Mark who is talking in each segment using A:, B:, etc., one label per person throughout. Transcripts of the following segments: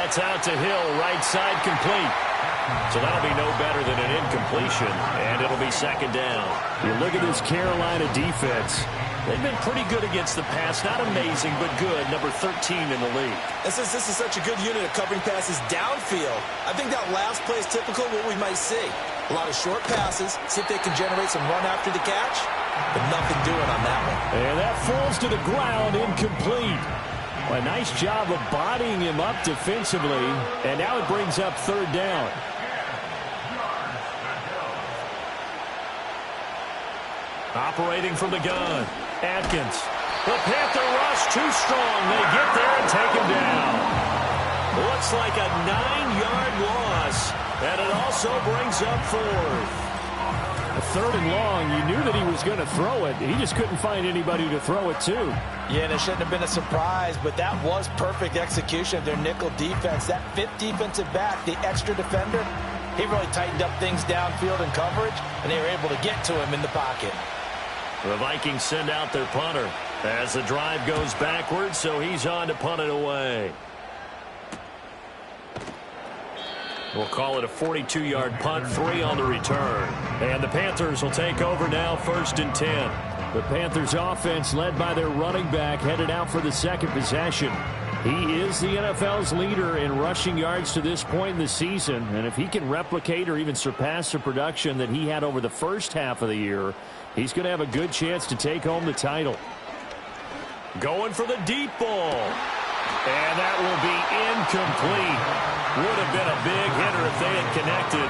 A: That's out to Hill, right side complete. So that'll be no better than an incompletion, and it'll be second down.
B: You look at this Carolina defense.
A: They've been pretty good against the pass. Not amazing, but good. Number 13 in the league.
C: And since this is such a good unit of covering passes downfield, I think that last play is typical of what we might see. A lot of short passes, see if they can generate some run after the catch, but nothing doing on that one.
B: And that falls to the ground, incomplete. Well, a nice job of bodying him up defensively, and now it brings up third down.
A: Operating from the gun, Atkins. The Panther rush too strong. They get there and take him down. Looks like a 9-yard loss, and it also brings up fourth.
B: A third and long, you knew that he was going to throw it. He just couldn't find anybody to throw it to.
C: Yeah, and it shouldn't have been a surprise, but that was perfect execution of their nickel defense. That fifth defensive back, the extra defender, he really tightened up things downfield in coverage, and they were able to get to him in the pocket.
A: The Vikings send out their punter as the drive goes backwards, so he's on to punt it away. We'll call it a 42-yard punt, 3 on the return. And the Panthers will take over now, 1st and 10.
B: The Panthers offense, led by their running back, headed out for the second possession. He is the NFL's leader in rushing yards to this point in the season. And if he can replicate or even surpass the production that he had over the first half of the year, he's going to have a good chance to take home the title.
A: Going for the deep ball. And that will be incomplete. Would have been a big hitter if they had connected.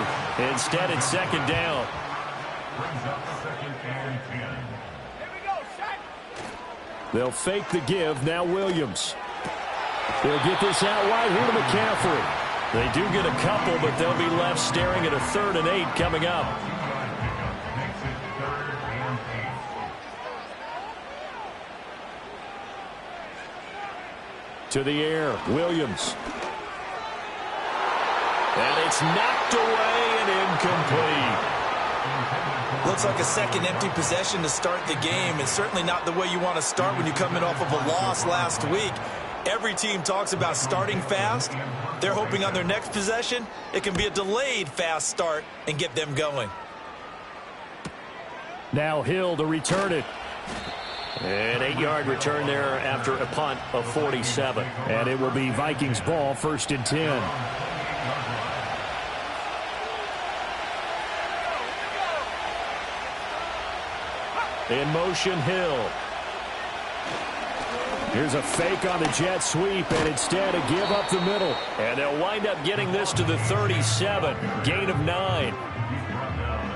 A: Instead, it's second down.
B: They'll fake the give. Now Williams. They'll get this out wide here to McCaffrey.
A: They do get a couple, but they'll be left staring at a 3rd and 8 coming up.
B: To the air, Williams.
A: And it's knocked away and incomplete.
C: Looks like a second empty possession to start the game, and certainly not the way you want to start when you come in off of a loss last week. Every team talks about starting fast. They're hoping on their next possession, it can be a delayed fast start and get them going.
B: Now Hill to return it.
A: An 8-yard return there after a punt of 47.
B: And it will be Vikings ball, 1st and 10.
A: In motion, Hill.
B: Here's a fake on the jet sweep, and instead a give up the middle.
A: And they'll wind up getting this to the 37. Gain of 9.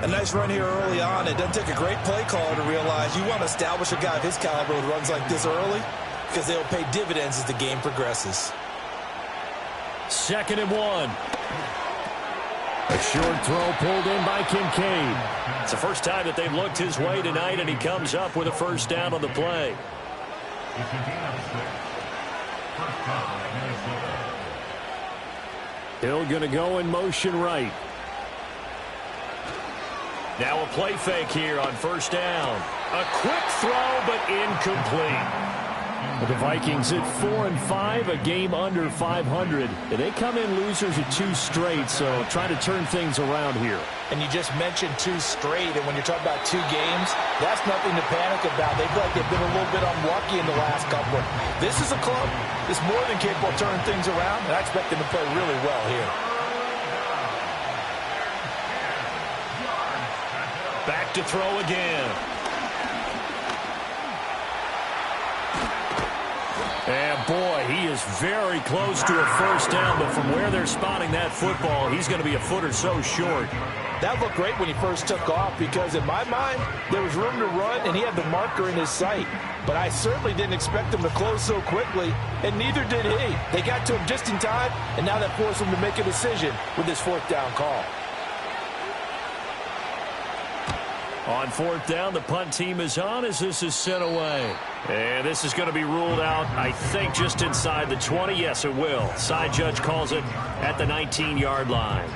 C: A nice run here early on. It doesn't take a great play caller to realize you want to establish a guy of his caliber with runs like this early, because they'll pay dividends as the game progresses.
A: 2nd and 1.
B: A short throw pulled in by Kincaid.
A: It's the first time that they've looked his way tonight, and he comes up with a first down on the play.
B: Hill going to go in motion right.
A: Now a play fake here on 1st down. A quick throw, but incomplete.
B: The Vikings at 4-5, a game under 500. They come in losers at 2 straight, so try to turn things around here.
C: And you just mentioned 2 straight, and when you're talking about 2 games, that's nothing to panic about. They feel like they've been a little bit unlucky in the last couple. This is a club that's more than capable of turning things around, and I expect them to play really well here.
A: Back to throw again. And boy, he is very close to a first down, but from where they're spotting that football, he's going to be a foot or so short.
C: That looked great when he first took off, because in my mind, there was room to run, and he had the marker in his sight. But I certainly didn't expect him to close so quickly, and neither did he. They got to him just in time, and now that forced him to make a decision with this 4th down call.
A: On 4th down, the punt team is on as this is sent away. And this is going to be ruled out, I think, just inside the 20. Yes, it will. Side judge calls it at the 19-yard line.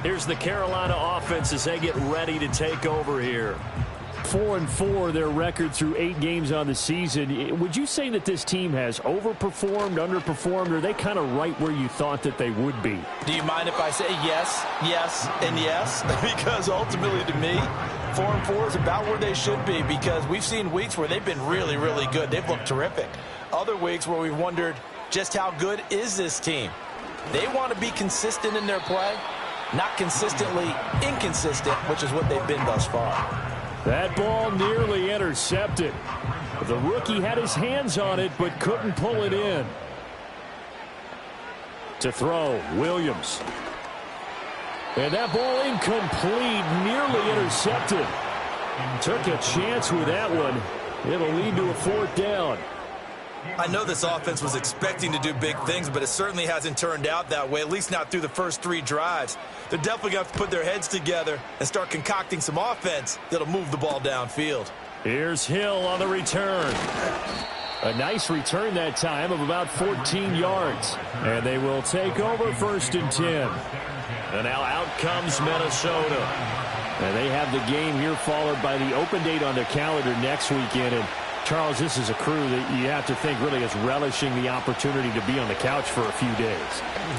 A: Here's the Carolina offense as they get ready to take over here.
B: 4-4, their record through 8 games on the season. Would you say that this team has overperformed, underperformed, or are they kind of right where you thought that they would be?
C: Do you mind if I say yes, yes, and yes? Because ultimately to me, 4-4 is about where they should be, because we've seen weeks where they've been really, really good. They've looked terrific. Other weeks where we've wondered just how good is this team. They want to be consistent in their play, not consistently inconsistent, which is what they've been thus far.
B: That ball nearly intercepted. The rookie had his hands on it but couldn't pull it in. To throw, Williams. And that ball incomplete, nearly intercepted. Took a chance with that one. It'll lead to a 4th down.
C: I know this offense was expecting to do big things, but it certainly hasn't turned out that way, at least not through the first 3 drives. They're definitely going to have to put their heads together and start concocting some offense that'll move the ball downfield.
B: Here's Hill on the return. A nice return that time of about 14 yards. And they will take over 1st and 10.
A: And now out comes Minnesota.
B: And they have the game here followed by the open date on their calendar next weekend. And Charles, this is a crew that you have to think really is relishing the opportunity to be on the couch for a few days.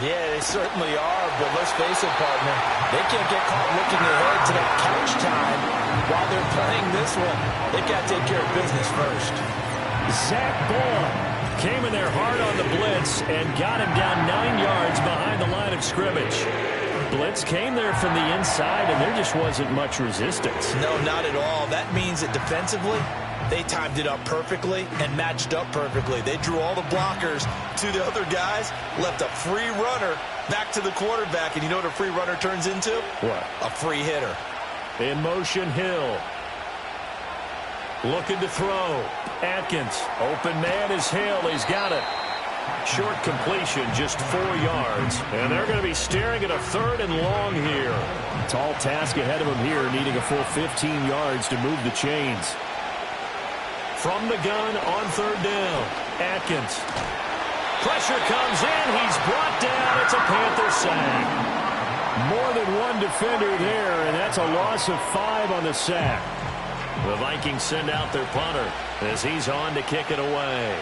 C: Yeah, they certainly are, but let's face it, partner. They can't get caught looking ahead to that couch time while they're playing this one. They've got to take care of business first.
B: Zach Ball came in there hard on the blitz and got him down 9 yards behind the line of scrimmage. Blitz came there from the inside, and there just wasn't much resistance.
C: No, not at all. That means that defensively, they timed it up perfectly and matched up perfectly. They drew all the blockers to the other guys, left a free runner back to the quarterback. And you know what a free runner turns into?
B: What?
C: A free hitter.
B: In motion, Hill.
A: Looking to throw. Atkins. Open man is Hill. He's got it. Short completion, just 4 yards. And they're going to be staring at a 3rd and long here.
B: Tall task ahead of them here, needing a full 15 yards to move the chains.
A: From the gun on 3rd down. Atkins. Pressure comes in. He's brought down. It's a Panther sack.
B: More than one defender there, and that's a loss of 5 on the sack.
A: The Vikings send out their punter as he's on to kick it away.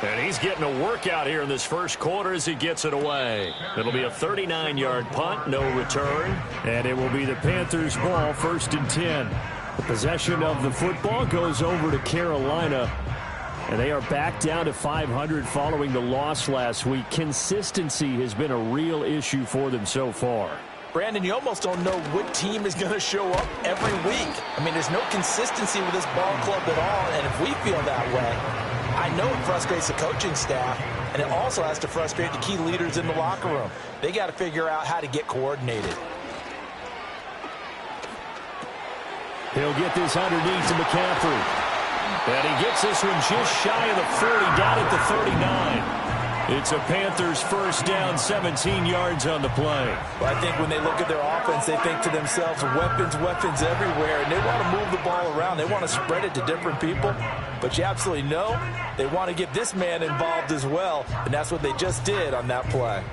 A: And he's getting a workout here in this first quarter as he gets it away. It'll be a 39-yard punt, no return.
B: And it will be the Panthers' ball, 1st and 10. The possession of the football goes over to Carolina. And they are back down to 500 following the loss last week. Consistency has been a real issue for them so far.
C: Brandon, you almost don't know what team is going to show up every week. I mean, there's no consistency with this ball club at all. And if we feel that way, I know it frustrates the coaching staff, and it also has to frustrate the key leaders in the locker room. They got to figure out how to get coordinated.
B: He'll get this underneath to McCaffrey. And he gets this one just shy of the 40, down at the 39. It's a Panthers 1st down, 17 yards on the play.
C: Well, I think when they look at their offense, they think to themselves, weapons, weapons everywhere, and they want to move the ball around. They want to spread it to different people. But you absolutely know they want to get this man involved as well, and that's what they just did on that play.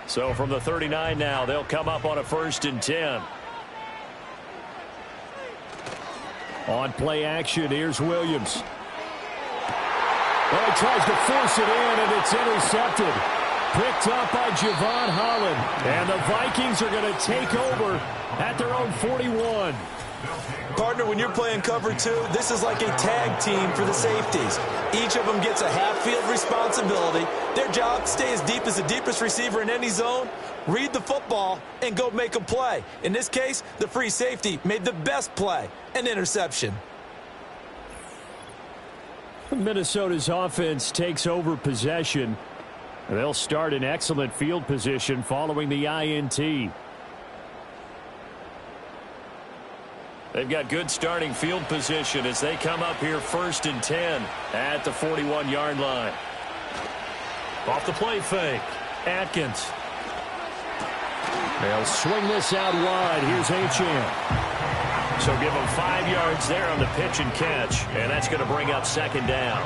B: So from the 39 now, they'll come up on a 1st and 10. On play action, here's Williams. Well, he tries to force it in, and it's intercepted. Picked up by Javon Holland. And the Vikings are going to take over at their own 41.
C: Partner, when you're playing cover 2, this is like a tag team for the safeties. Each of them gets a half-field responsibility. Their job, stay as deep as the deepest receiver in any zone, read the football, and go make a play. In this case, the free safety made the best play, an interception.
B: Minnesota's offense takes over possession. They'll start in excellent field position following the INT. They've got good starting field position as they come up here 1st and 10 at the 41-yard line.
A: Off the play fake. Atkins.
B: They'll swing this out wide. Here's Achane.
A: So give them 5 yards there on the pitch and catch, and that's going to bring up 2nd down.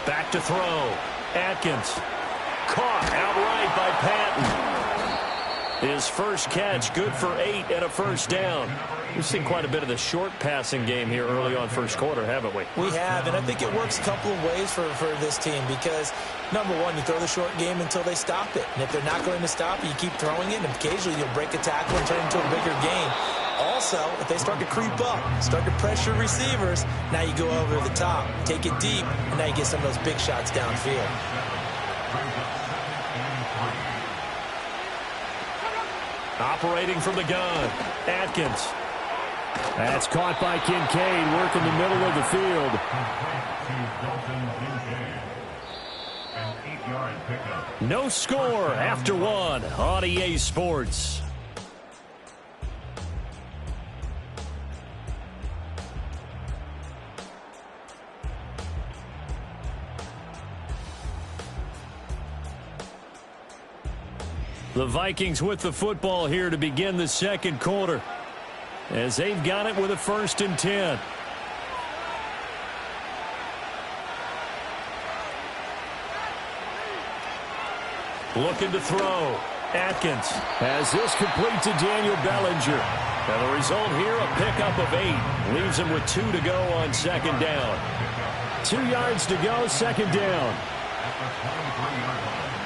A: Back to throw. Atkins.
B: Caught outright by Patton. His first catch, good for 8 and a first down. We've seen quite a bit of the short passing game here early on first quarter, haven't we?
C: We have, and I think it works a couple of ways for this team because, number one, you throw the short game until they stop it. And if they're not going to stop it, you keep throwing it, and occasionally you'll break a tackle and turn it into a bigger game. Also, if they start to creep up, start to pressure receivers, now you go over the top, take it deep, and now you get some of those big shots downfield.
A: Operating from the gun, Atkins.
B: That's caught by Kincaid, working the middle of the field. No score after one on EA Sports. The Vikings with the football here to begin the second quarter, as they've got it with a 1st and 10.
A: Looking to throw. Atkins
B: has this complete to Daniel Bellinger.
A: And the result here, a pickup of 8. Leaves him with 2 to go on 2nd down.
B: 2 yards to go, 2nd down.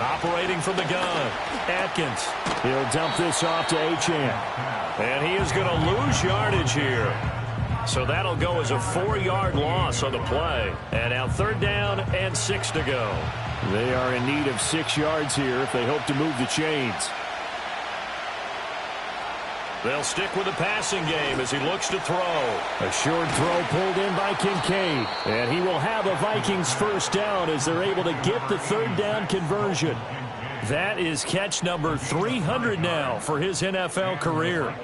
A: Operating from the gun, Atkins.
B: He'll dump this off to Achane.
A: And he is going to lose yardage here. So that'll go as a 4-yard loss on the play. And now 3rd down and 6 to go.
B: They are in need of 6 yards here if they hope to move the chains.
A: They'll stick with the passing game as he looks to throw.
B: A short throw pulled in by Kincaid. And he will have a Vikings 1st down as they're able to get the 3rd down conversion.
A: That is catch number 300 now for his NFL career.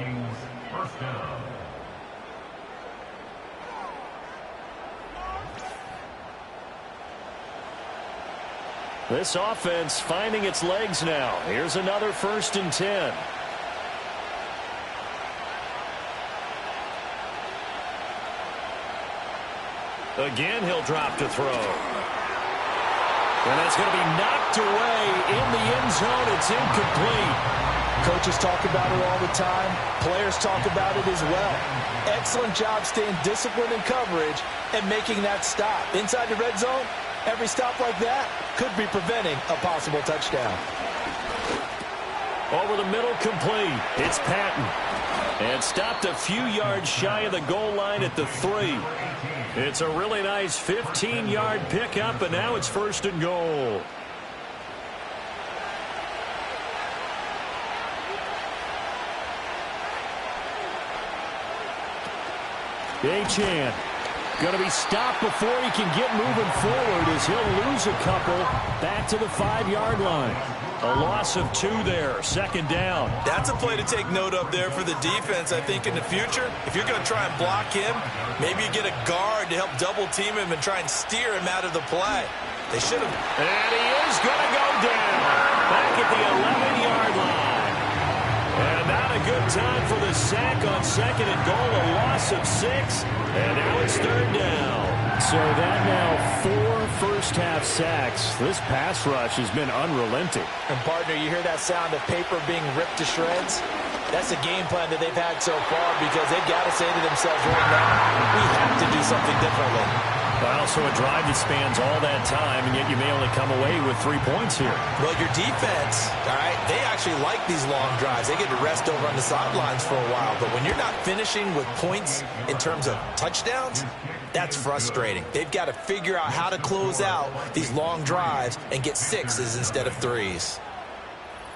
B: This offense finding its legs now. Here's another 1st and 10.
A: Again, he'll drop to throw. And that's going to be knocked away in the end zone. It's incomplete.
C: Coaches talk about it all the time. Players talk about it as well. Excellent job staying disciplined in coverage and making that stop. Inside the red zone, every stop like that could be preventing a possible touchdown.
A: Over the middle, complete. It's Patton.
B: And stopped a few yards shy of the goal line at the 3.
A: It's a really nice 15-yard pickup, and now it's 1st and goal.
B: Achane going to be stopped before he can get moving forward as he'll lose a couple back to the 5-yard line.
A: A loss of 2 there, 2nd down.
C: That's a play to take note of there for the defense, I think, in the future. If you're going to try and block him, maybe you get a guard to help double-team him and try and steer him out of the play. They should have.
A: And he is going to go down back at the 11-yard line. And not a good time for the sack on 2nd and goal, a loss of 6. And now it's 3rd down.
B: So that now 4 first-half sacks. This pass rush has been unrelenting.
C: And, partner, you hear that sound of paper being ripped to shreds? That's a game plan that they've had so far because they've got to say to themselves right now, we have to do something differently.
A: But also a drive that spans all that time, and yet you may only come away with 3 points here.
C: Well, your defense, all right, they actually like these long drives. They get to rest over on the sidelines for a while. But when you're not finishing with points in terms of touchdowns, that's frustrating. They've got to figure out how to close out these long drives and get 6s instead of 3s.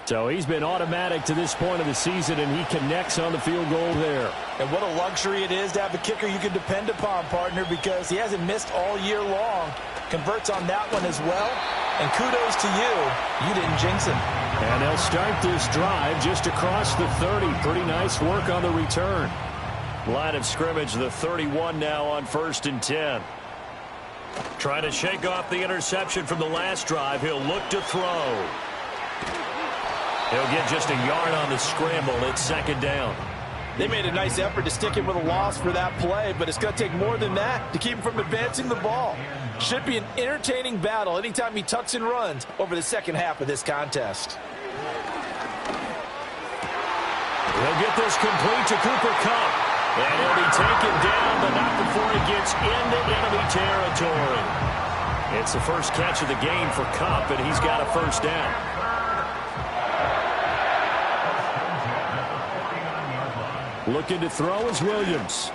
B: So he's been automatic to this point of the season, and he connects on the field goal there.
C: And what a luxury it is to have a kicker you can depend upon, partner, because he hasn't missed all year long. Converts on that one as well. And kudos to you. You didn't jinx him.
B: And they'll start this drive just across the 30. Pretty nice work on the return.
A: Line of scrimmage, the 31 now on 1st and 10. Trying to shake off the interception from the last drive. He'll look to throw. He'll get just a yard on the scramble. It's 2nd down.
C: They made a nice effort to stick him with a loss for that play, but it's going to take more than that to keep him from advancing the ball. Should be an entertaining battle anytime he tucks and runs over the second half of this contest.
A: He'll get this complete to Cooper Kupp. And he'll be taken down, but not before he gets into enemy territory. It's the first catch of the game for Kupp, and he's got a first down.
B: Looking to throw is Williams.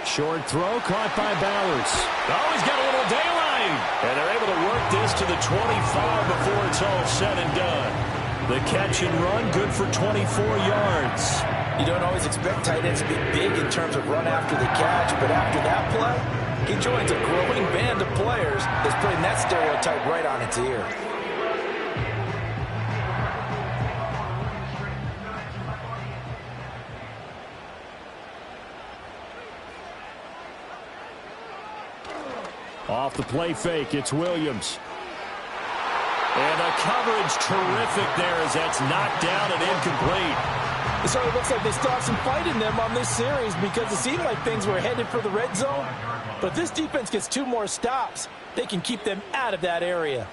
B: Short throw caught by Bowers.
A: Oh, he's got a little daylight. And they're able to work this to the 25 before it's all said and done. The catch and run, good for 24 yards.
C: You don't always expect tight ends to be big in terms of run after the catch, but after that play, he joins a growing band of players that's putting that stereotype right on its ear.
B: Off the play fake, it's Williams.
A: And the coverage terrific there as that's knocked down and incomplete.
C: It certainly looks like they still have some fight in them on this series because it seemed like things were headed for the red zone. But if this defense gets 2 more stops, they can keep them out of that area.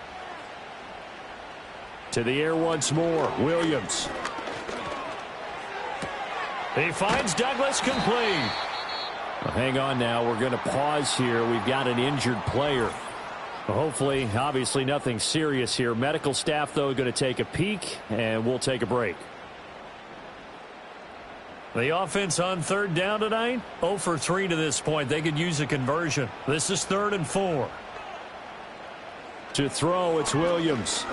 B: To the air once more, Williams.
A: He finds Douglas complete.
B: Well, hang on now. We're going to pause here. We've got an injured player. Hopefully, obviously nothing serious here. Medical staff, though, going to take a peek, and we'll take a break.
A: The offense on third down tonight, 0 for 3 to this point. They could use a conversion. This is 3rd and 4.
B: To throw, it's Williams.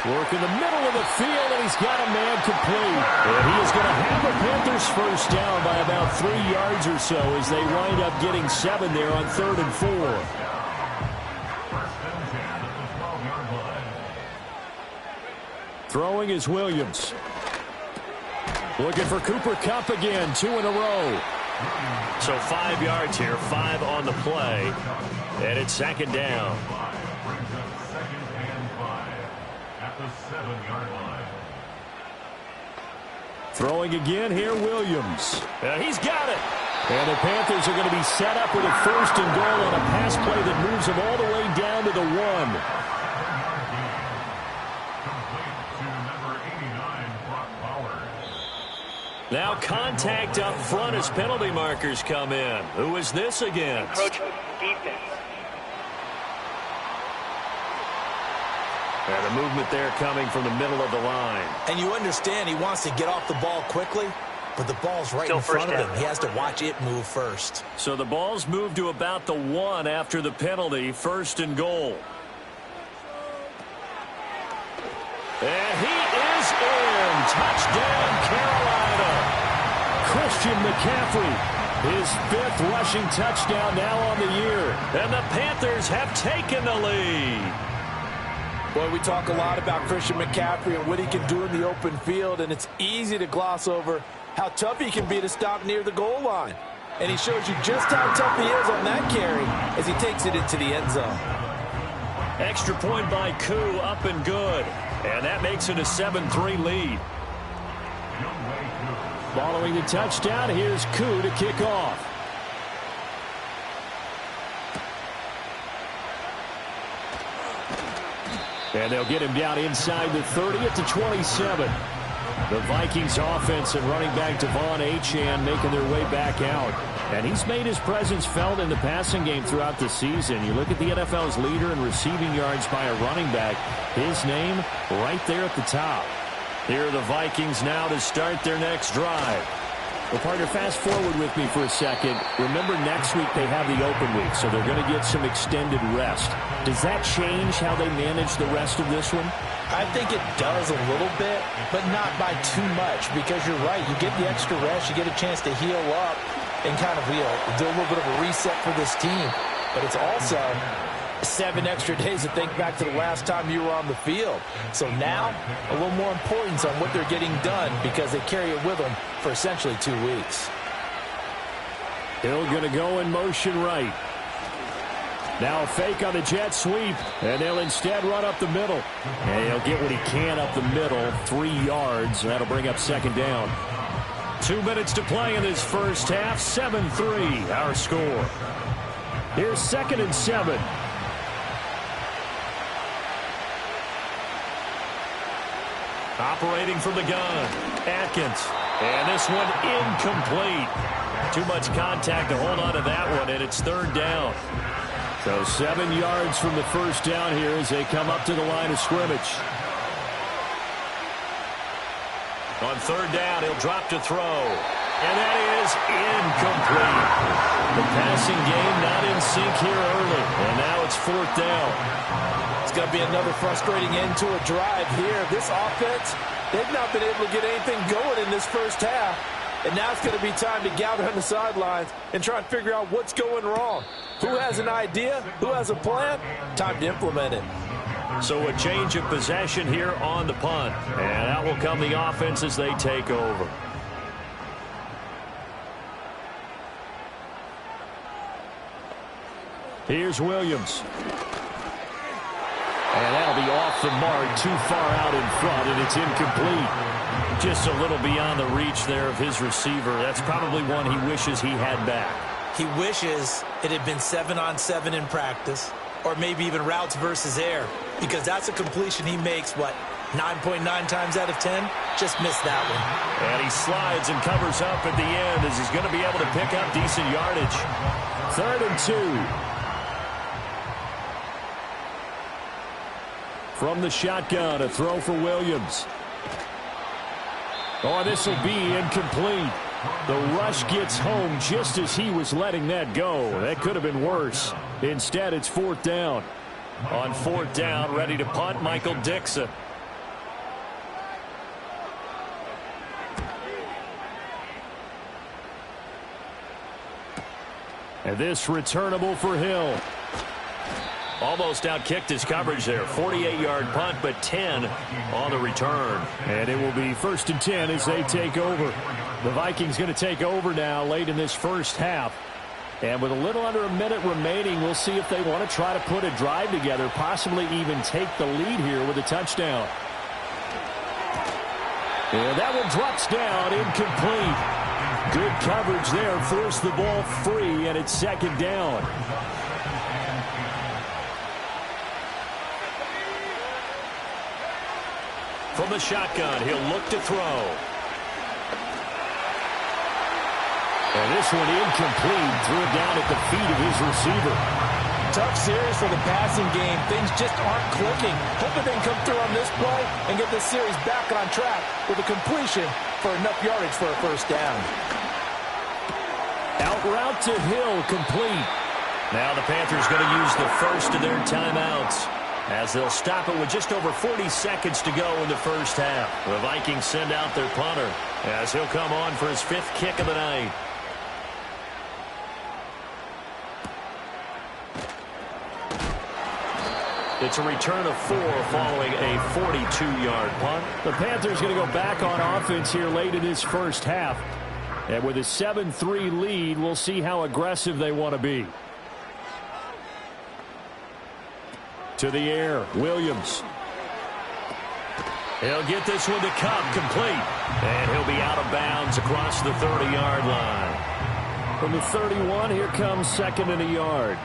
B: Work in the middle of the field, and he's got a man complete. And he is going to have the Panthers first down by about 3 yards or so as they wind up getting 7 there on 3rd and 4. Throwing is Williams. Looking for Cooper Kupp again, 2 in a row.
A: So 5 yards here, 5 on the play. And it's 2nd down.
B: Throwing again here, Williams.
A: He's got it.
B: And the Panthers are going to be set up with a 1st and goal on a pass play that moves them all the way down to the 1.
A: Now contact up front as penalty markers come in. Who is this against?
D: Approach defense.
A: And a movement there coming from the middle of the line.
C: And you understand he wants to get off the ball quickly, but the ball's right in front of him. He has to watch it move first.
A: So the ball's moved to about the 1 after the penalty, 1st and goal. And he is in. Touchdown, Carolina.
B: Christian McCaffrey, his 5th rushing touchdown now on the year.
A: And the Panthers have taken the lead.
C: Boy, we talk a lot about Christian McCaffrey and what he can do in the open field, and it's easy to gloss over how tough he can be to stop near the goal line. And he shows you just how tough he is on that carry as he takes it into the end zone.
A: Extra point by Koo, up and good. And that makes it a 7-3 lead.
B: Following the touchdown, here's Koo to kick off. And they'll get him down inside the 30 at the 27. The Vikings offense and running back Devon Achane making their way back out. And he's made his presence felt in the passing game throughout the season. You look at the NFL's leader in receiving yards by a running back. His name right there at the top.
A: Here are the Vikings now to start their next drive.
B: Well, partner, fast forward with me for a second. Remember, next week they have the open week, so they're going to get some extended rest. Does that change how they manage the rest of this one?
E: I think it does a little bit, but not by too much, because you're right. You get the extra rest. You get a chance to heal up and kind of, do a little bit of a reset for this team. But it's also 7 extra days to think back to the last time you were on the field. So now, a little more importance on what they're getting done because they carry it with them for essentially 2 weeks.
B: Hill going to go in motion right. Now a fake on the jet sweep, and they'll instead run up the middle. And he'll get what he can up the middle, 3 yards. That'll bring up 2nd down.
A: 2 minutes to play in this first half, 7-3 our score.
B: Here's 2nd and 7.
A: Operating from the gun, Atkins. And this one incomplete. Too much contact to hold on to that one, and it's 3rd down.
B: So 7 yards from the first down here as they come up to the line of scrimmage.
A: On 3rd down, he'll drop to throw. And that is incomplete. The passing game not in sync here early. And now it's 4th down.
E: It's going to be another frustrating end to a drive here. This offense, they've not been able to get anything going in this first half. And now it's going to be time to gather on the sidelines and try and figure out what's going wrong. Who has an idea? Who has a plan? Time to implement it.
A: So a change of possession here on the punt. And out will come the offense as they take over.
B: Here's Williams. And that'll be off the mark, too far out in front, and it's incomplete.
A: Just a little beyond the reach there of his receiver. That's probably one he wishes he had back.
C: He wishes it had been 7-on-7 in practice, or maybe even routes versus air, because that's a completion he makes, 9.9 times out of 10? Just missed that one.
A: And he slides and covers up at the end as he's going to be able to pick up decent yardage.
B: 3rd and 2. From the shotgun, a throw for Williams. Oh, this will be incomplete. The rush gets home just as he was letting that go. That could have been worse. Instead, it's 4th down.
A: On 4th down, ready to punt, Michael Dixon.
B: And this returnable for Hill.
A: Almost outkicked his coverage there. 48-yard punt, but 10 on the return.
B: And it will be 1st and 10 as they take over. The Vikings going to take over now late in this first half. And with a little under a minute remaining, we'll see if they want to try to put a drive together, possibly even take the lead here with a touchdown. And that one drops down, incomplete. Good coverage there, forced the ball free, and it's 2nd down.
A: From the shotgun, he'll look to throw.
B: And this one incomplete. Threw it down at the feet of his receiver.
E: Tough series for the passing game. Things just aren't clicking. Hoping they can come through on this play and get this series back on track with a completion for enough yardage for a 1st down.
B: Out route to Hill, complete.
A: Now the Panthers going to use the first of their timeouts, as they'll stop it with just over 40 seconds to go in the first half. The Vikings send out their punter as he'll come on for his 5th kick of the night. It's a return of 4 following a 42-yard punt.
B: The Panthers going to go back on offense here late in this first half. And with a 7-3 lead, we'll see how aggressive they want to be. To the air, Williams.
A: He'll get this one to Cup, complete. And he'll be out of bounds across the 30-yard line.
B: From the 31, here comes 2nd and a yard.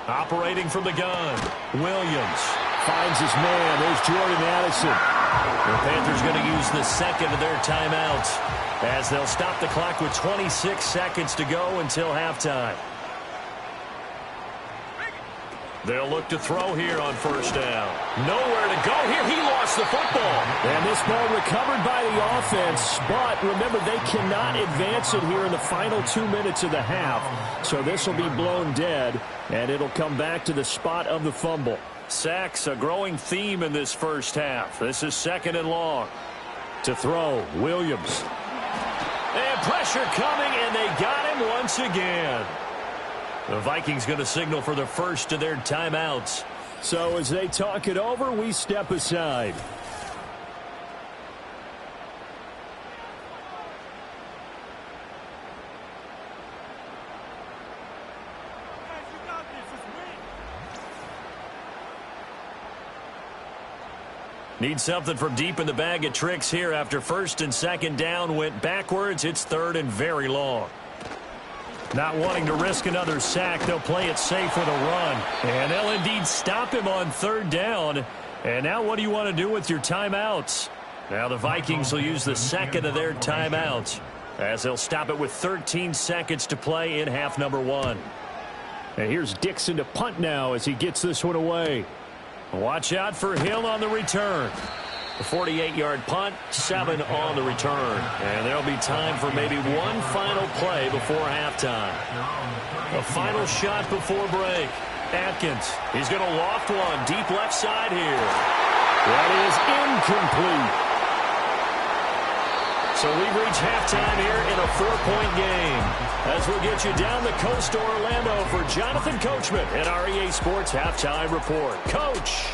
A: Operating from the gun, Williams.
B: Finds his man. There's Jordan Addison.
A: The Panthers going to use the 2nd of their timeouts as they'll stop the clock with 26 seconds to go until halftime. They'll look to throw here on 1st down. Nowhere to go here. He lost the football.
B: And this ball recovered by the offense. But remember, they cannot advance it here in the final 2 minutes of the half. So this will be blown dead, and it'll come back to the spot of the fumble.
A: Sacks, a growing theme in this first half. This is 2nd and long.
B: To throw, Williams.
A: And pressure coming, and they got him once again. The Vikings going to signal for the first of their timeouts.
B: So as they talk it over, we step aside.
A: Need something from deep in the bag of tricks here after 1st and 2nd down went backwards. It's 3rd and very long.
B: Not wanting to risk another sack, they'll play it safe with a run. And they'll indeed stop him on third down. And now what do you want to do with your timeouts? Now the Vikings will use the second of their timeouts as they'll stop it with 13 seconds to play in half number 1. And here's Dixon to punt now as he gets this one away. Watch out for Hill on the return. A 48-yard punt, 7 on the return. And there'll be time for maybe one final play before halftime. A final shot before break. Atkins, he's going to loft one deep left side here. That is incomplete. So we've reached halftime here in a 4-point game. As we'll get you down the coast to Orlando for Jonathan Coachman at our EA Sports Halftime Report. Coach.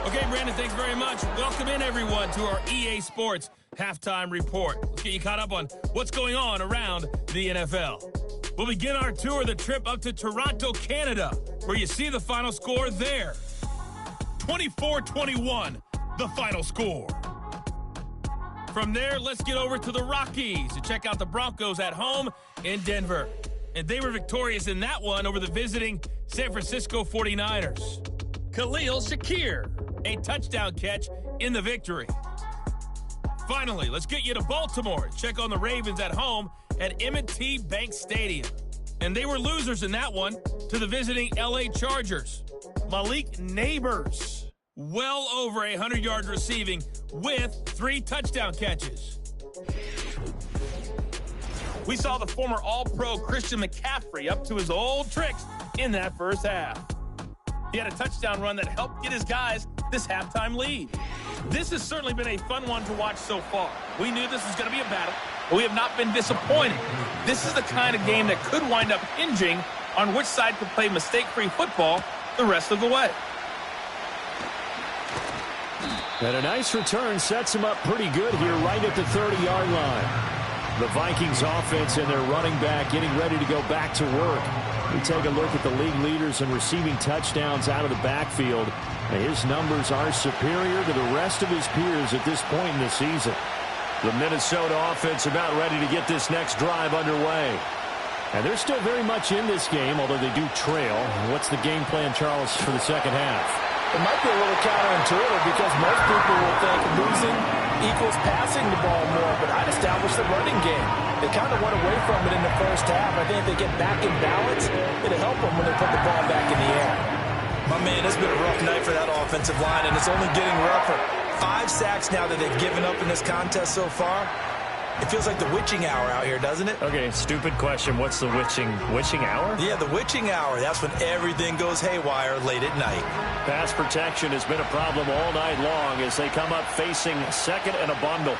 D: Okay, Brandon, thanks very much. Welcome in, everyone, to our EA Sports Halftime Report. Let's get you caught up on what's going on around the NFL. We'll begin our tour of the trip up to Toronto, Canada, where you see the final score there. 24-21, the final score. From there, let's get over to the Rockies to check out the Broncos at home in Denver. And they were victorious in that one over the visiting San Francisco 49ers. Khalil Shakir, a touchdown catch in the victory. Finally, let's get you to Baltimore. Check on the Ravens at home at M&T Bank Stadium. And they were losers in that one to the visiting LA Chargers. Malik Neighbors, well over 100 yards receiving with 3 touchdown catches. We saw the former All-Pro Christian McCaffrey up to his old tricks in that first half. He had a touchdown run that helped get his guys this halftime lead. This has certainly been a fun one to watch so far. We knew this was going to be a battle, but we have not been disappointed. This is the kind of game that could wind up hinging on which side could play mistake-free football the rest of the way.
B: And a nice return sets him up pretty good here right at the 30-yard line. The Vikings offense and their running back getting ready to go back to work. We take a look at the league leaders in receiving touchdowns out of the backfield. And his numbers are superior to the rest of his peers at this point in the season. The Minnesota offense about ready to get this next drive underway. And they're still very much in this game, although they do trail. What's the game plan, Charles, for the second half?
E: It might be a little counterintuitive because most people will think losing equals passing the ball more, but I'd establish the running game. They kind of went away from it in the first half. I think if they get back in balance, it'll help them when they put the ball back in the air.
C: My man, it's been a rough night for that offensive line, and it's only getting rougher. 5 sacks now that they've given up in this contest so far. It feels like the witching hour out here, doesn't it?
B: Okay, stupid question. What's the witching hour?
C: Yeah, the witching hour. That's when everything goes haywire late at night.
B: Pass protection has been a problem all night long as they come up facing second and a bundle.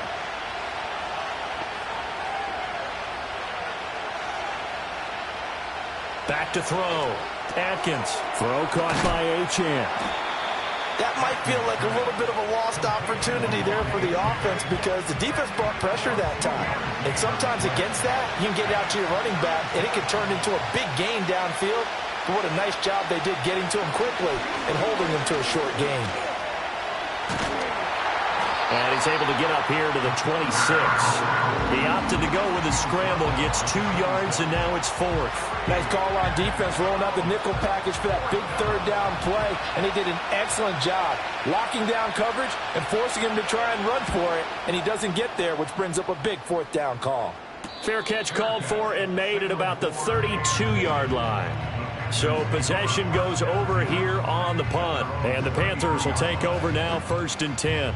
B: Back to throw. Atkins. Throw caught by Achane.
E: That might feel like a little bit of a lost opportunity there for the offense because the defense brought pressure that time. And sometimes against that, you can get out to your running back, and it can turn into a big gain downfield. But what a nice job they did getting to him quickly and holding him to a short gain.
B: And he's able to get up here to the 26. He opted to go with a scramble, gets 2 yards, and now it's 4th.
E: Nice call on defense, rolling out the nickel package for that big 3rd down play, and they did an excellent job locking down coverage and forcing him to try and run for it, and he doesn't get there, which brings up a big 4th down call.
B: Fair catch called for and made at about the 32-yard line. So possession goes over here on the punt, and the Panthers will take over now 1st and 10.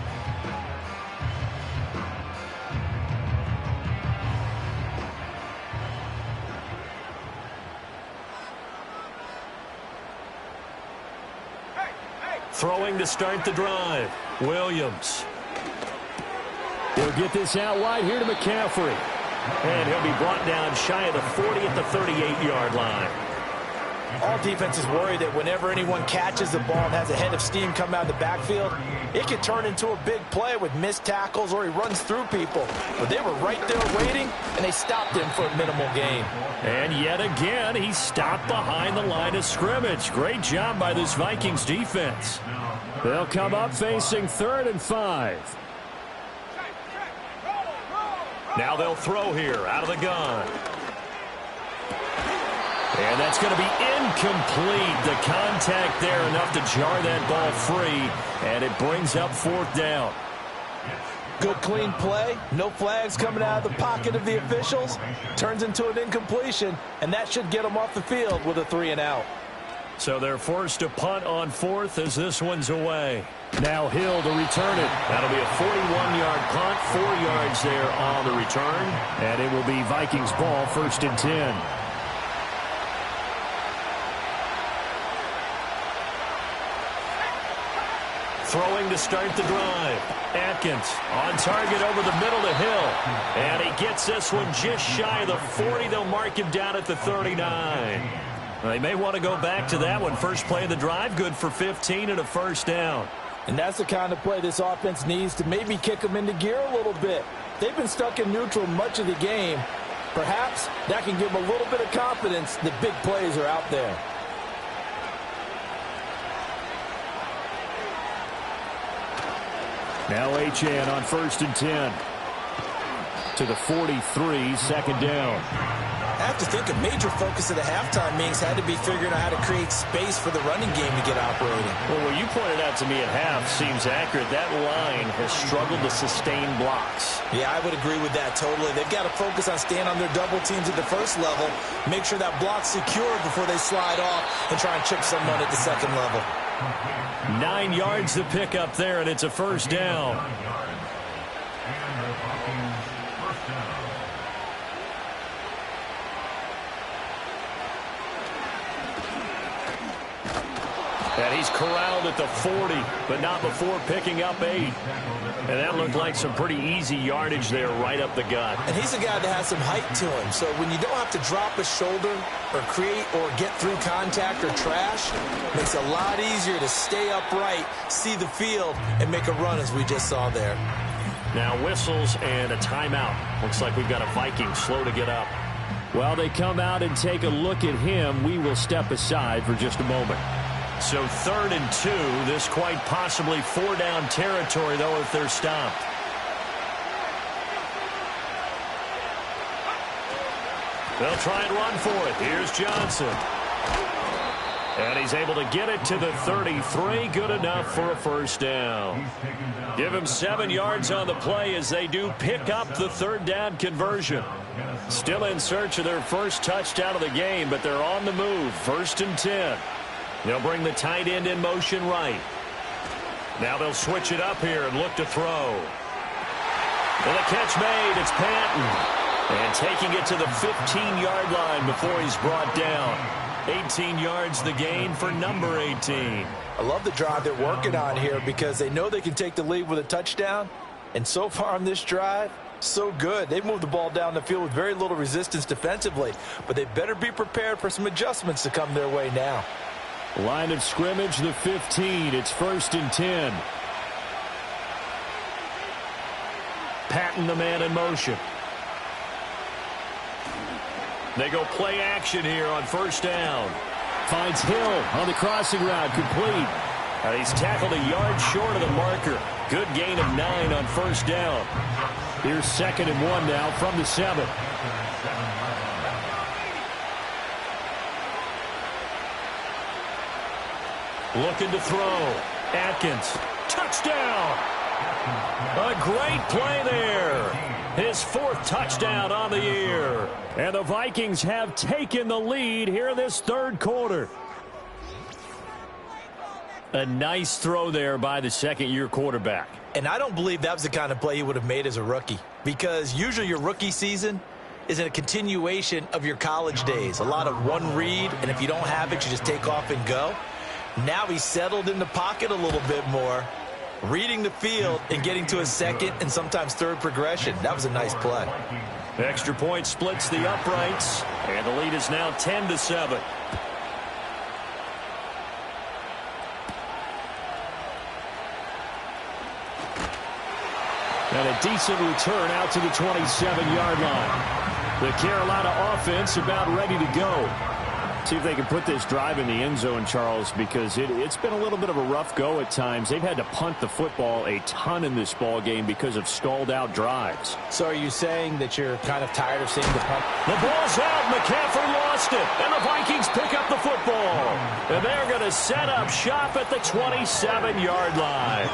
B: Throwing to start the drive. Williams. He'll get this out wide here to McCaffrey. And he'll be brought down shy of the 40 at the 38-yard line.
E: All defenses worry that whenever anyone catches the ball and has a head of steam come out of the backfield, it could turn into a big play with missed tackles or he runs through people. But they were right there waiting, and they stopped him for a minimal gain.
B: And yet again, he stopped behind the line of scrimmage. Great job by this Vikings defense. They'll come up facing 3rd and 5. Now they'll throw here out of the gun. And that's going to be incomplete. The contact there enough to jar that ball free, and it brings up 4th down.
E: Good clean play. No flags coming out of the pocket of the officials. Turns into an incompletion, and that should get them off the field with a 3-and-out.
B: So they're forced to punt on 4th as this one's away. Now Hill to return it. That'll be a 41-yard punt, 4 yards there on the return. And it will be Vikings ball, 1st and 10. Throwing to start the drive. Atkins on target over the middle to Hill. And he gets this one just shy of the 40. They'll mark him down at the 39. They may want to go back to that one. First play of the drive, good for 15 and a 1st down.
E: And that's the kind of play this offense needs to maybe kick them into gear a little bit. They've been stuck in neutral much of the game. Perhaps that can give them a little bit of confidence that big plays are out there.
B: Now Achane on 1st and 10. To the 43, 2nd down.
C: I have to think a major focus of the halftime meetings had to be figuring out how to create space for the running game to get operating.
B: Well, what you pointed out to me at half seems accurate. That line has struggled to sustain blocks.
C: Yeah, I would agree with that totally. They've got to focus on staying on their double teams at the first level, make sure that block's secured before they slide off and try and chip someone at the second level.
B: 9 yards to pick up there, and it's a 1st down. And he's corralled at the 40, but not before picking up 8. And that looked like some pretty easy yardage there right up the gut.
C: And he's a guy that has some height to him, so when you don't have to drop a shoulder or create or get through contact or trash, it makes it a lot easier to stay upright, see the field, and make a run as we just saw there.
B: Now whistles and a timeout. Looks like we've got a Viking slow to get up. While they come out and take a look at him, we will step aside for just a moment. So 3rd and 2. This quite possibly 4-down territory, though, if they're stopped. They'll try and run for it. Here's Johnson. And he's able to get it to the 33. Good enough for a 1st down. Give him 7 yards on the play as they do pick up the 3rd down conversion. Still in search of their first touchdown of the game, but they're on the move. 1st and 10. They'll bring the tight end in motion right. Now they'll switch it up here and look to throw. And the catch made. It's Patton. And taking it to the 15-yard line before he's brought down. 18 yards the gain for number 18.
E: I love the drive they're working on here because they know they can take the lead with a touchdown. And so far on this drive, so good. They've moved the ball down the field with very little resistance defensively. But they better be prepared for some adjustments to come their way now.
B: Line of scrimmage, the 15. It's 1st and 10. Patton, the man in motion. They go play action here on 1st down. Finds Hill on the crossing route, complete. And he's tackled a yard short of the marker. Good gain of 9 on 1st down. Here's 2nd and 1 now from the 7. Looking to throw. Atkins. Touchdown. A great play there. His 4th touchdown on the year. And the Vikings have taken the lead here in this 3rd quarter. A nice throw there by the 2nd-year quarterback.
C: And I don't believe that was the kind of play he would have made as a rookie. Because usually your rookie season is a continuation of your college days. A lot of one read, and if you don't have it, you just take off and go. Now he's settled in the pocket a little bit more, reading the field and getting to a 2nd and sometimes 3rd progression. That was a nice play.
B: Extra point splits the uprights, and the lead is now 10-7. And a decent return out to the 27-yard line. The Carolina offense about ready to go. See if they can put this drive in the end zone, Charles, because it's been a little bit of a rough go at times. They've had to punt the football a ton in this ball game because of stalled-out drives.
E: So are you saying that you're kind of tired of seeing the punt?
B: The ball's out. McCaffrey lost it, and the Vikings pick up the football. And they're going to set up shop at the 27-yard line.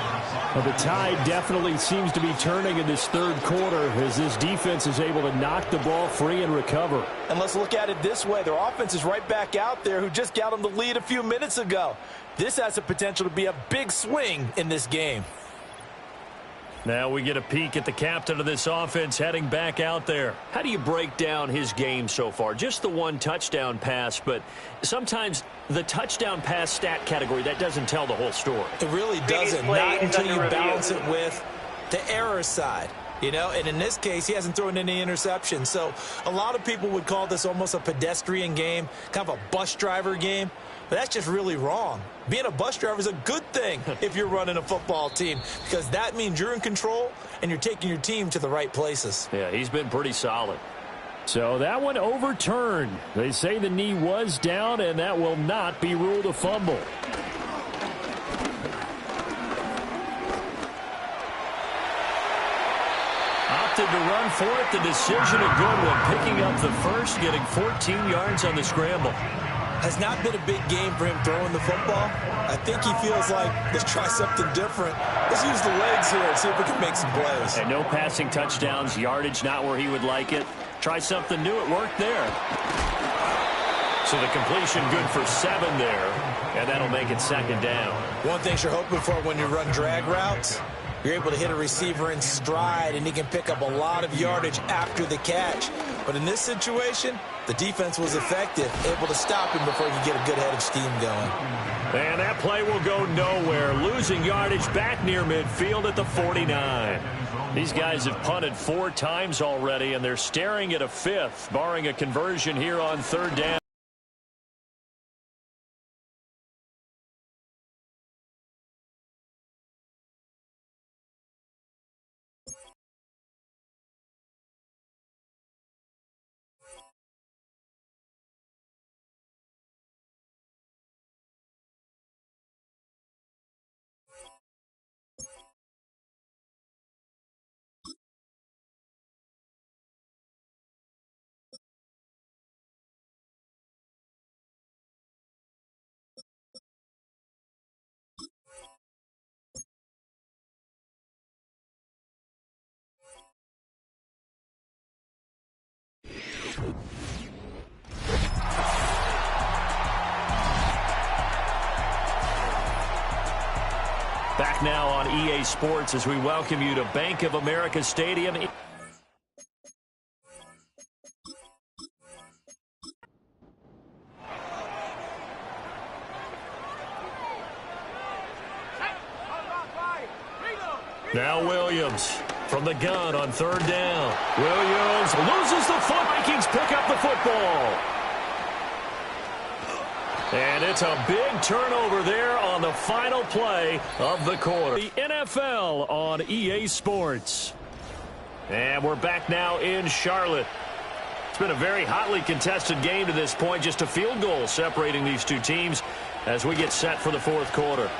B: Well, the tide definitely seems to be turning in this third quarter as this defense is able to knock the ball free and recover.
C: And let's look at it this way. Their offense is right back out there who just got them the lead a few minutes ago. This has the potential to be a big swing in this game.
A: Now we get a peek at the captain of this offense heading back out there. How do you break down his game so far? Just the one touchdown pass, but sometimes the touchdown pass stat category, that doesn't tell the whole story.
C: It really doesn't, not until you balance it with the error side. You know, and in this case, he hasn't thrown any interceptions. So a lot of people would call this almost a pedestrian game, kind of a bus driver game. But that's just really wrong. Being a bus driver is a good thing if you're running a football team, because that means you're in control and you're taking your team to the right places.
A: Yeah, he's been pretty solid.
B: So that one overturned. They say the knee was down, and that will not be ruled a fumble.
A: Opted to run for it. The decision a good one. Picking up the first, getting 14 yards on the scramble.
C: Has not been a big game for him throwing the football. I think he feels like, let's try something different. Let's use the legs here and see if we can make some plays.
A: And no passing touchdowns, yardage not where he would like it. Try something new. It worked there. So the completion good for 7 there, and that'll make it second down.
C: One thing you're hoping for when you run drag routes, you're able to hit a receiver in stride, and he can pick up a lot of yardage after the catch. But in this situation, the defense was effective, able to stop him before he could get a good head of steam going.
A: And that play will go nowhere. Losing yardage back near midfield at the 49. These guys have punted 4 times already, and they're staring at a 5th, barring a conversion here on third down. Back now on EA Sports as we welcome you to Bank of America Stadium. Now Williams from the gun on third down. Williams loses the foot. Vikings pick up the football. And it's a big turnover there on the final play of the quarter. The NFL on EA Sports. And we're back now in Charlotte. It's been a very hotly contested game to this point. Just a field goal separating these two teams as we get set for the fourth quarter.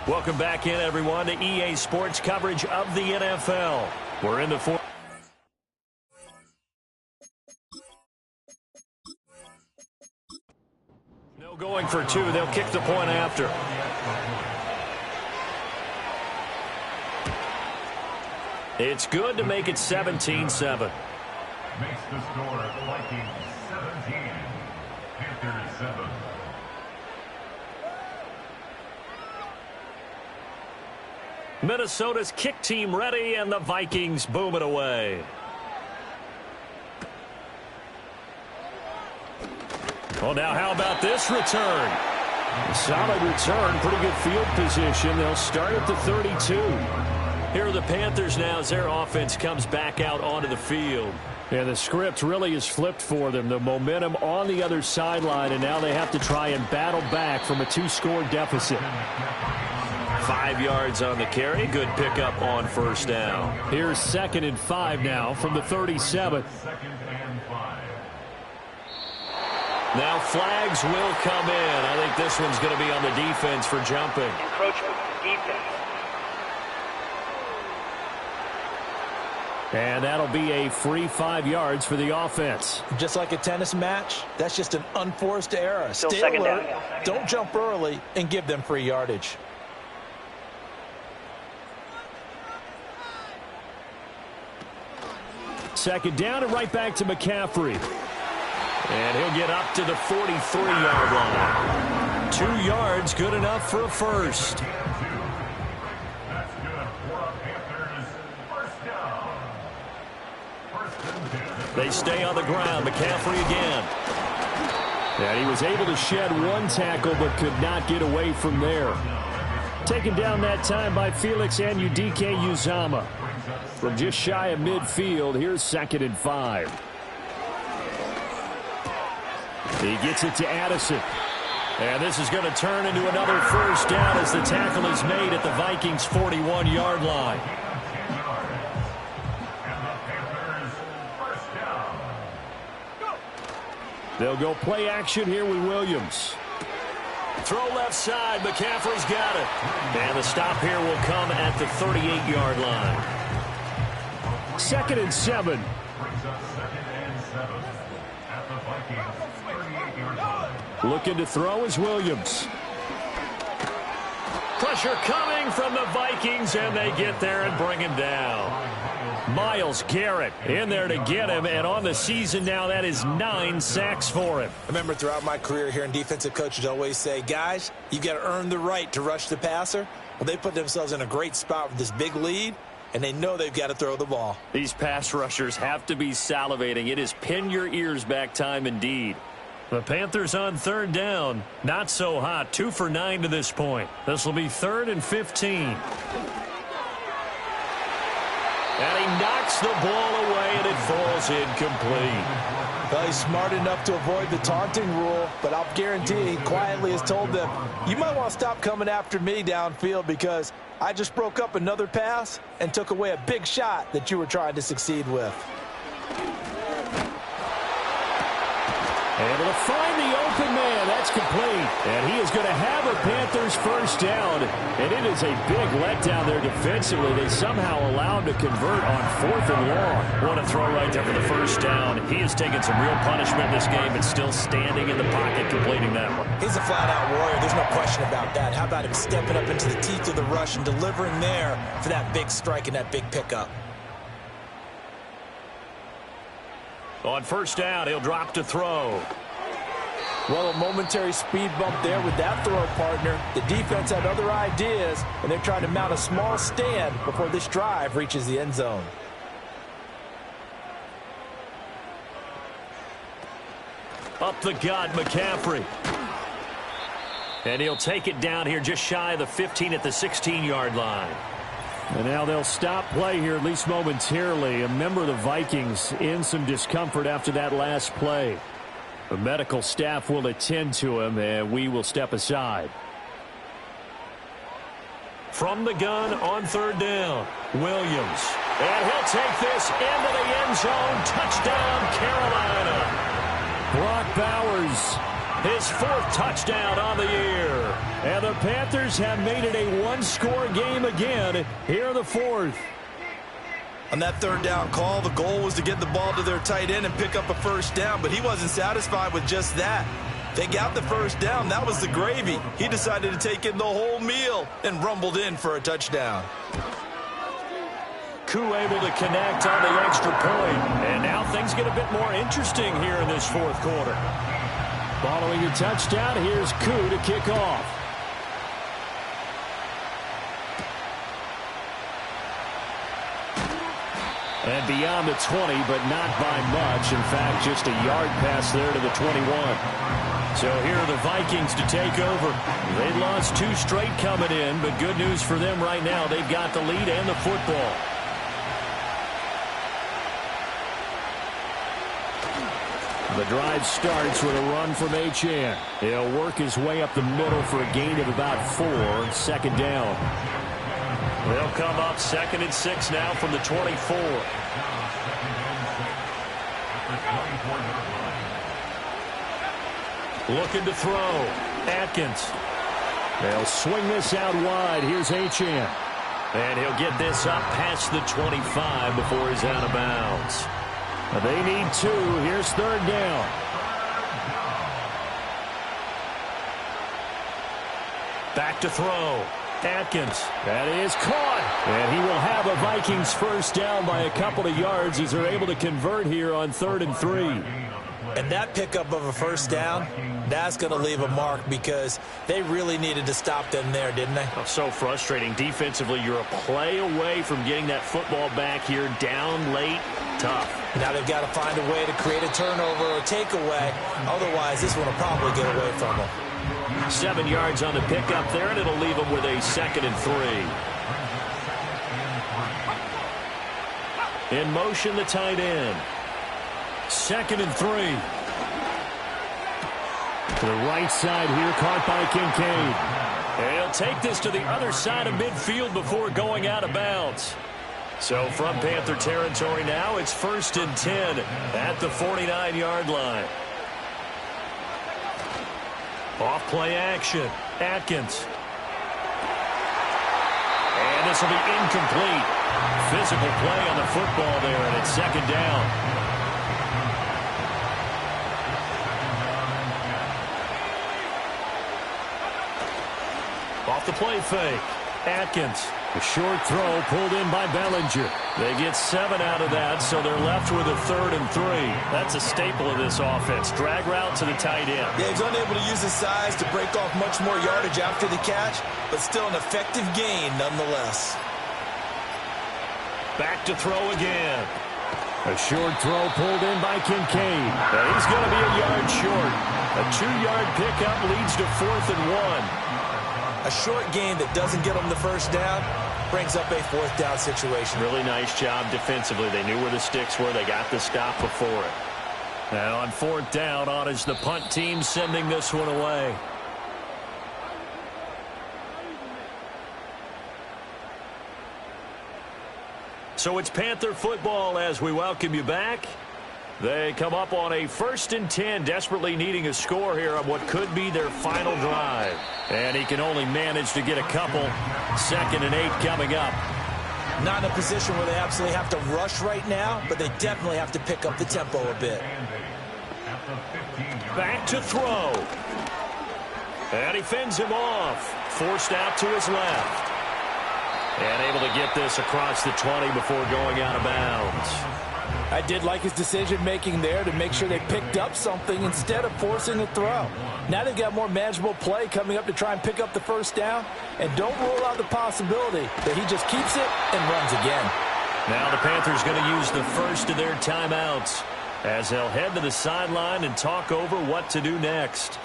A: Welcome back in, everyone, to EA Sports coverage of the NFL. We're in the fourth. No going for 2. They'll kick the point after. It's good to make it 17-7.
F: Makes the score Vikings 17, Panthers 7.
A: Minnesota's kick team ready, and the Vikings boom it away.
B: Well, now how about this return? Solid return, pretty good field position. They'll start at the 32.
A: Here are the Panthers now as their offense comes back out onto the field.
B: And the script really is flipped for them. The momentum on the other sideline, and now they have to try and battle back from a 2-score deficit.
A: 5 yards on the carry. Good pickup on first down.
B: Here's 2nd and 5 now from the 37.
A: Now flags will come in. I think this one's going to be on the defense for jumping.
G: Encroachment defense.
B: And that'll be a free 5 yards for the offense.
E: Just like a tennis match, that's just an unforced error.
G: Still
E: Stay
G: second
E: alert,
G: down.
E: don't jump early, and give them free yardage.
B: Second down and right back to McCaffrey. And he'll get up to the 43-yard line.
A: 2 yards, good enough for a first. They stay on the ground. McCaffrey again.
B: And he was able to shed 1 tackle but could not get away from there. Taken down that time by Felix Anudike-Uzomah. From just shy of midfield, here's 2nd and 5. He gets it to Addison.
A: And this is going to turn into another first down as the tackle is made at the Vikings' 41-yard line.
B: They'll go play action here with Williams.
A: Throw left side. McCaffrey's got it. And the stop here will come at the 38-yard line.
B: 2nd and 7. Looking to throw is Williams.
A: Pressure coming from the Vikings, and they get there and bring him down.
B: Myles Garrett in there to get him, and on the season now, that is 9 sacks for him.
C: I remember throughout my career here in defensive coaches always say, guys, you got to earn the right to rush the passer. Well, they put themselves in a great spot with this big lead, and they know they've got to throw the ball.
A: These pass rushers have to be salivating. It is pin your ears back time indeed. The Panthers on 3rd down. Not so hot. 2 for 9 to this point. This will be 3rd and 15. And he knocks the ball away, and it falls incomplete.
E: Well, he's smart enough to avoid the taunting rule, but I'll guarantee he quietly has told them, you might want to stop coming after me downfield because I just broke up another pass and took away a big shot that you were trying to succeed with.
B: Able to find the open man. That's complete. And he is going to have a Panthers first down. And it is a big letdown there defensively. They somehow allowed to convert on 4th and long.
A: What a throw right there for the first down. He has taken some real punishment in this game and still standing in the pocket completing that one.
C: He's a flat-out warrior. There's no question about that. How about him stepping up into the teeth of the rush and delivering there for that big strike and that big pickup?
A: On first down, he'll drop to throw.
E: Well, a momentary speed bump there with that throw partner. The defense had other ideas, and they're trying to mount a small stand before this drive reaches the end zone.
A: Up the gut, McCaffrey. And he'll take it down here just shy of the 15 at the 16-yard line.
B: And now they'll stop play here, at least momentarily. A member of the Vikings in some discomfort after that last play. The medical staff will attend to him, and we will step aside.
A: From the gun on 3rd down, Williams. And he'll take this into the end zone. Touchdown, Carolina.
B: Brock Bowers,
A: his 4th touchdown on the year.
B: And the Panthers have made it a 1-score game again. Here are the 4th.
C: On that 3rd down call, the goal was to get the ball to their tight end and pick up a first down, but he wasn't satisfied with just that. They got the first down. That was the gravy. He decided to take in the whole meal and rumbled in for a touchdown.
A: Koo able to connect on the extra point. And now things get a bit more interesting here in this 4th quarter.
B: Following a touchdown, here's Koo to kick off. And beyond the 20, but not by much. In fact, just a yard pass there to the 21. So here are the Vikings to take over. They lost 2 straight coming in, but good news for them right now. They've got the lead and the football. The drive starts with a run from Achane. He'll work his way up the middle for a gain of about 4. Second down.
A: They'll come up 2nd and 6 now from the 24. Looking to throw. Atkins.
B: They'll swing this out wide. Here's Achane.
A: And he'll get this up past the 25 before he's out of bounds.
B: They need 2. Here's 3rd down.
A: Back to throw. Atkins.
B: That is caught. And he will have a Vikings first down by a couple of yards as they're able to convert here on 3rd and 3.
C: And that pickup of a first down, that's going to leave a mark because they really needed to stop them there, didn't they?
A: Oh, so frustrating. Defensively, you're a play away from getting that football back here down late. Tough.
C: Now they've got to find a way to create a turnover or takeaway. Otherwise, this one will probably get away from them.
A: 7 yards on the pickup there, and it'll leave them with a 2nd and 3. In motion, the tight end.
B: 2nd and 3. To the right side here, caught by Kincaid.
A: And he'll take this to the other side of midfield before going out of bounds. So from Panther territory now, it's 1st and 10 at the 49-yard line. Off play action. Atkins. And this will be incomplete. Physical play on the football there, and it's 2nd down. Off the play fake. Atkins.
B: A short throw pulled in by Bellinger.
A: They get 7 out of that, so they're left with a 3rd and 3. That's a staple of this offense. Drag route to the tight end.
C: Yeah, he's unable to use his size to break off much more yardage after the catch, but still an effective gain nonetheless.
A: Back to throw again.
B: A short throw pulled in by Kincaid.
A: And he's going to be a yard short. A 2-yard pickup leads to 4th and 1.
C: A short gain that doesn't get them the first down brings up a 4th down situation.
A: Really nice job defensively. They knew where the sticks were. They got the stop before it. Now on 4th down, on is the punt team sending this one away. So it's Panther football as we welcome you back. They come up on a 1st and 10, desperately needing a score here on what could be their final drive. And he can only manage to get a couple. 2nd and 8 coming up.
C: Not in a position where they absolutely have to rush right now, but they definitely have to pick up the tempo a bit.
A: Back to throw. And he fends him off. Forced out to his left. And able to get this across the 20 before going out of bounds.
E: I did like his decision-making there to make sure they picked up something instead of forcing a throw. Now they've got more manageable play coming up to try and pick up the first down. And don't rule out the possibility that he just keeps it and runs again.
A: Now the Panthers going to use the first of their timeouts as they'll head to the sideline and talk over what to do next.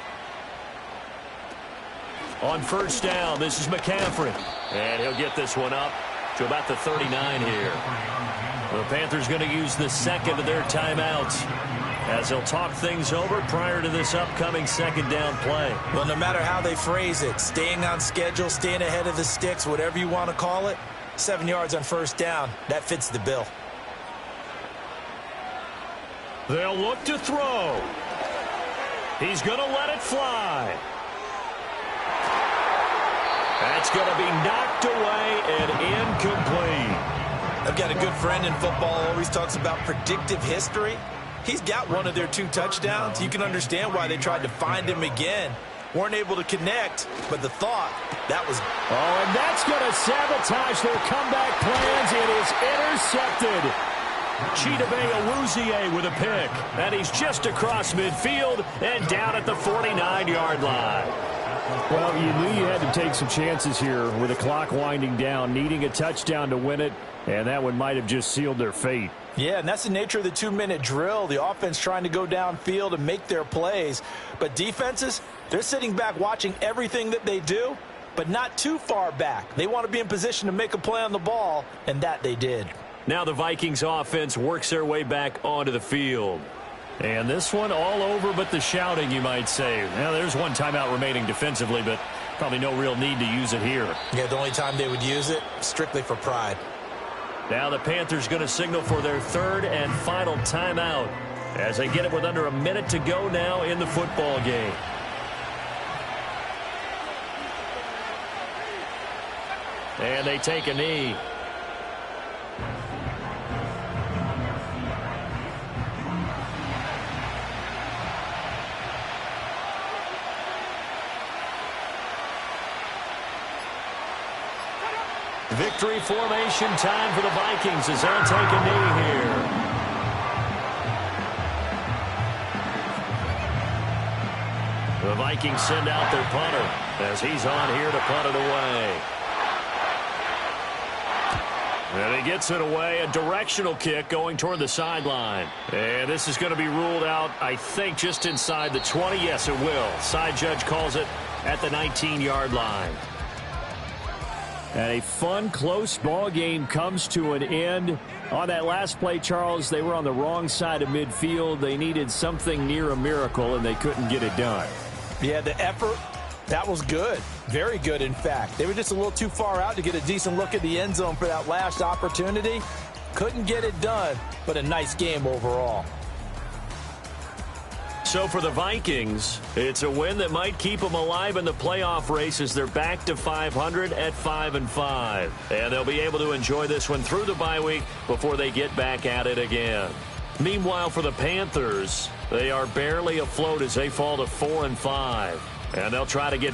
A: On 1st down, this is McCaffrey. And he'll get this one up to about the 39 here. The Panthers going to use the 2nd of their timeouts as they'll talk things over prior to this upcoming 2nd down play.
C: Well, no matter how they phrase it, staying on schedule, staying ahead of the sticks, whatever you want to call it, 7 yards on 1st down, that fits the bill.
A: They'll look to throw. He's going to let it fly. That's going to be knocked away and incomplete.
C: I've got a good friend in football, always talks about predictive history. He's got one of their 2 touchdowns. You can understand why they tried to find him again. Weren't able to connect, but the thought, that was...
B: Oh, and that's going to sabotage their comeback plans. It is intercepted.
A: Chidobe Awuzie with a pick. And he's just across midfield and down at the 49-yard line.
B: Well, you knew you had to take some chances here with the clock winding down, needing a touchdown to win it. And that one might have just sealed their fate.
E: Yeah, and that's the nature of the 2-minute drill. The offense trying to go downfield and make their plays. But defenses, they're sitting back watching everything that they do, but not too far back. They want to be in position to make a play on the ball, and that they did.
B: Now the Vikings offense works their way back onto the field. And this one all over but the shouting, you might say. Now, there's one timeout remaining defensively, but probably no real need to use it here.
C: Yeah, the only time they would use it, strictly for pride.
B: Now the Panthers going to signal for their third and final timeout as they get it with under a minute to go now in the football game. And they take a knee. Victory formation time for the Vikings as they'll take a knee here. The Vikings send out their punter as he's on here to punt it away. And he gets it away, a directional kick going toward the sideline. And this is going to be ruled out, I think, just inside the 20. Yes, it will. Side judge calls it at the 19-yard line. And a fun, close ball game comes to an end. On that last play, Charles, they were on the wrong side of midfield. They needed something near a miracle, and they couldn't get it done.
E: Yeah, the effort, that was good. Very good, in fact. They were just a little too far out to get a decent look at the end zone for that last opportunity. Couldn't get it done, but a nice game overall.
B: So for the Vikings, it's a win that might keep them alive in the playoff race as they're back to 500 at 5-5. And they'll be able to enjoy this one through the bye week before they get back at it again. Meanwhile, for the Panthers, they are barely afloat as they fall to 4-5. And they'll try to get